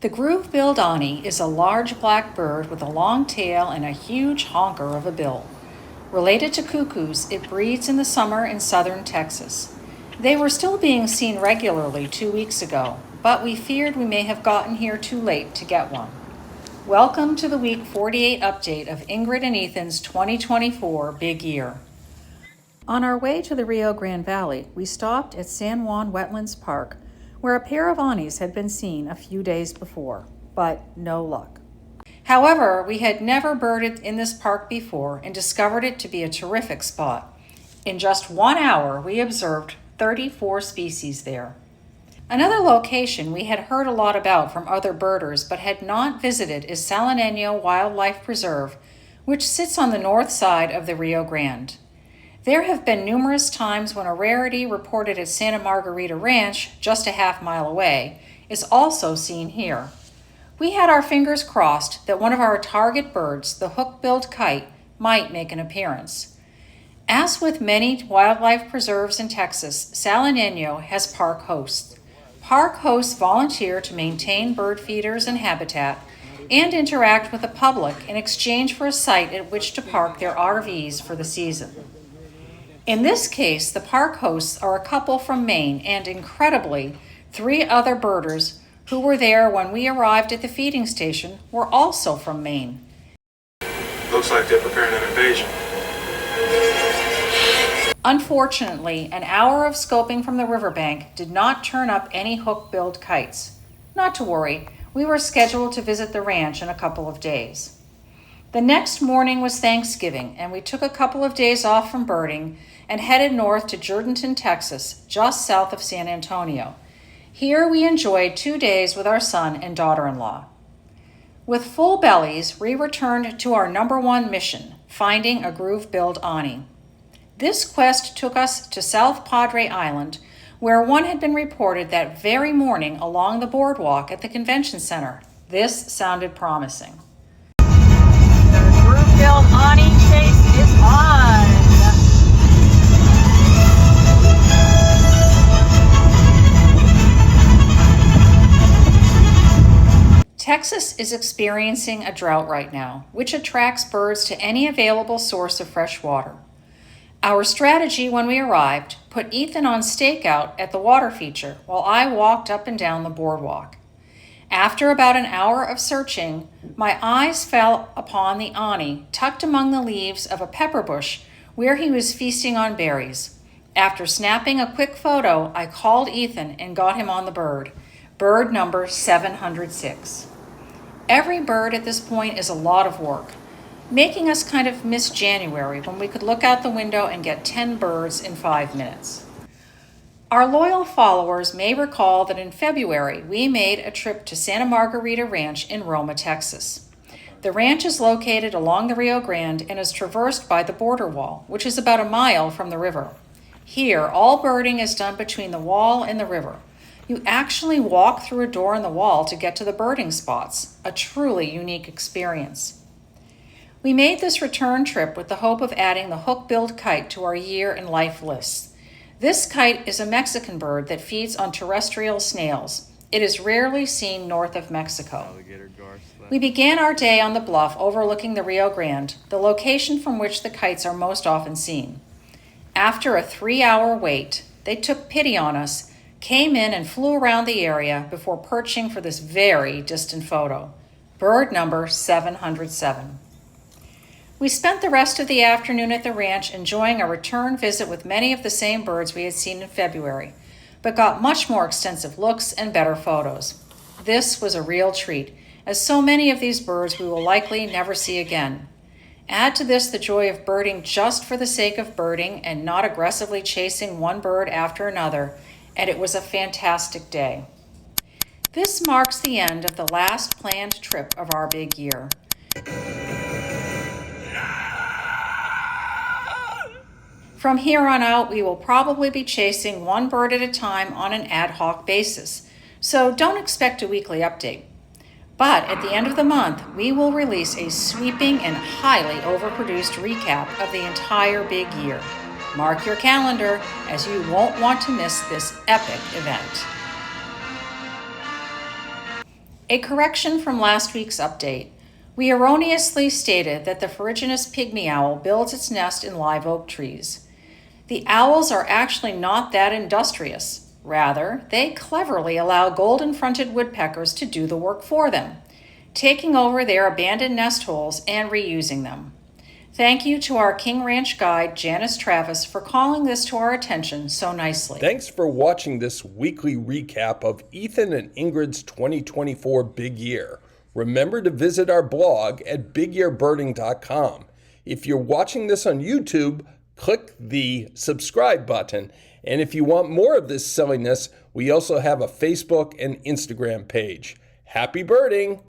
The groove-billed Ani is a large black bird with a long tail and a huge honker of a bill. Related to cuckoos, it breeds in the summer in southern Texas. They were still being seen regularly 2 weeks ago, but we feared we may have gotten here too late to get one. Welcome to the Week 48 update of Ingrid and Ethan's 2024 Big Year. On our way to the Rio Grande Valley, we stopped at San Juan Wetlands Park, where a pair of Anis had been seen a few days before, but no luck. However, we had never birded in this park before and discovered it to be a terrific spot. In just 1 hour, we observed 34 species there. Another location we had heard a lot about from other birders but had not visited is Salanenio Wildlife Preserve, which sits on the north side of the Rio Grande. There have been numerous times when a rarity reported at Santa Margarita Ranch, just a half-mile away, is also seen here. We had our fingers crossed that one of our target birds, the hook-billed kite, might make an appearance. As with many wildlife preserves in Texas, Salanenio has park hosts. Park hosts volunteer to maintain bird feeders and habitat and interact with the public in exchange for a site at which to park their RVs for the season. In this case, the park hosts are a couple from Maine and, incredibly, 3 other birders who were there when we arrived at the feeding station were also from Maine. Looks like they're preparing an invasion. Unfortunately, an hour of scoping from the riverbank did not turn up any hook-billed kites. Not to worry, we were scheduled to visit the ranch in a couple of days. The next morning was Thanksgiving, and we took a couple of days off from birding and headed north to Jourdanton, Texas, just south of San Antonio. Here we enjoyed 2 days with our son and daughter-in-law. With full bellies, we returned to our number one mission, finding a groove-billed Ani. This quest took us to South Padre Island, where one had been reported that very morning along the boardwalk at the convention center. This sounded promising. The groove-billed Ani chase is on! Texas is experiencing a drought right now, which attracts birds to any available source of fresh water. Our strategy when we arrived put Ethan on stakeout at the water feature while I walked up and down the boardwalk. After about an hour of searching, my eyes fell upon the Ani tucked among the leaves of a pepper bush where he was feasting on berries. After snapping a quick photo, I called Ethan and got him on the bird number 706. Every bird at this point is a lot of work, making us kind of miss January when we could look out the window and get 10 birds in 5 minutes. Our loyal followers may recall that in February we made a trip to Santa Margarita Ranch in Roma, Texas. The ranch is located along the Rio Grande and is traversed by the border wall, which is about a mile from the river. Here, all birding is done between the wall and the river. You actually walk through a door in the wall to get to the birding spots, a truly unique experience. We made this return trip with the hope of adding the hook-billed kite to our year in life lists. This kite is a Mexican bird that feeds on terrestrial snails. It is rarely seen north of Mexico. We began our day on the bluff overlooking the Rio Grande, the location from which the kites are most often seen. After a 3-hour wait, they took pity on us, came in and flew around the area before perching for this very distant photo. Bird number 707. We spent the rest of the afternoon at the ranch enjoying a return visit with many of the same birds we had seen in February, but got much more extensive looks and better photos. This was a real treat, as so many of these birds we will likely never see again. Add to this the joy of birding just for the sake of birding and not aggressively chasing one bird after another, and it was a fantastic day. This marks the end of the last planned trip of our big year. From here on out, we will probably be chasing one bird at a time on an ad hoc basis, so don't expect a weekly update. But at the end of the month, we will release a sweeping and highly overproduced recap of the entire big year. Mark your calendar, as you won't want to miss this epic event. A correction from last week's update. We erroneously stated that the ferruginous pygmy owl builds its nest in live oak trees. The owls are actually not that industrious. Rather, they cleverly allow golden-fronted woodpeckers to do the work for them, taking over their abandoned nest holes and reusing them. Thank you to our King Ranch guide, Janice Travis, for calling this to our attention so nicely. Thanks for watching this weekly recap of Ethan and Ingrid's 2024 Big Year. Remember to visit our blog at bigyearbirding.com. If you're watching this on YouTube, click the subscribe button. And if you want more of this silliness, we also have a Facebook and Instagram page. Happy birding!